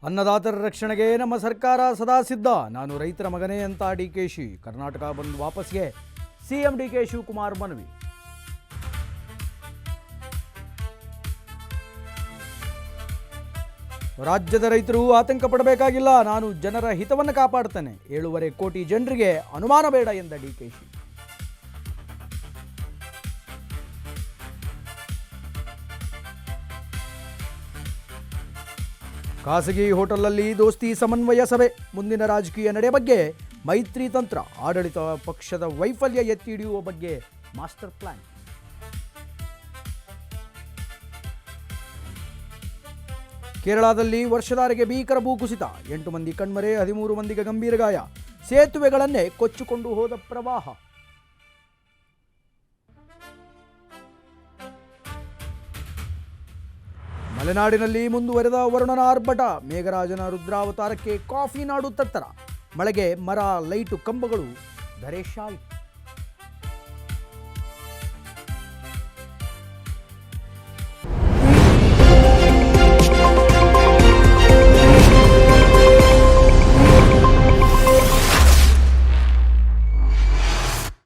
ಅನ್ನದಾತರ ರಕ್ಷಣೆಗೆ ನಮ್ಮ ಸರ್ಕಾರ ಸದಾ ಸಿದ್ಧ. ನಾನು ರೈತರ ಮಗನೇ ಅಂತ ಡಿಕೆಶಿ. ಕರ್ನಾಟಕ ಬಂದ್ ವಾಪಸ್ಗೆ ಸಿಎಂ ಡಿಕೆ ಶಿವಕುಮಾರ್ ಮನವಿ. ರಾಜ್ಯದ ರೈತರು ಆತಂಕ ಪಡಬೇಕಾಗಿಲ್ಲ, ನಾನು ಜನರ ಹಿತವನ್ನು ಕಾಪಾಡ್ತೇನೆ. 7.5 ಕೋಟಿ ಜನರಿಗೆ ಅನುಮಾನ ಬೇಡ ಎಂದ ಡಿಕೆಶಿ. ಖಾಸಗಿ ಹೋಟೆಲ್ನಲ್ಲಿ ದೋಸ್ತಿ ಸಮನ್ವಯ ಸಭೆ. ಮುಂದಿನ ರಾಜಕೀಯ ನಡೆ ಬಗ್ಗೆ ಮೈತ್ರಿ ತಂತ್ರ. ಆಡಳಿತ ಪಕ್ಷದ ವೈಫಲ್ಯ ಎತ್ತಿ ಹಿಡಿಯುವ ಬಗ್ಗೆ ಮಾಸ್ಟರ್ ಪ್ಲಾನ್. ಕೇರಳದಲ್ಲಿ ವರ್ಷಧಾರೆಗೆ ಭೀಕರ ಭೂಕುಸಿತ. 8 ಮಂದಿ ಕಣ್ಮರೆ, 13 ಮಂದಿಗೆ ಗಂಭೀರ ಗಾಯ. ಸೇತುವೆಗಳನ್ನೇ ಕೊಚ್ಚಿಕೊಂಡು ಹೋದ ಪ್ರವಾಹ. ಮಲೆನಾಡಿನಲ್ಲಿ ಮುಂದುವರೆದ ವರುಣನ ಆರ್ಭಟ. ಮೇಘರಾಜನ ರುದ್ರಾವತಾರಕ್ಕೆ ಕಾಫಿ ನಾಡು ತತ್ತರ. ಮಳೆಗೆ ಮರ, ಲೈಟು ಕಂಬಗಳು ಧರೆಶಾಯಿ.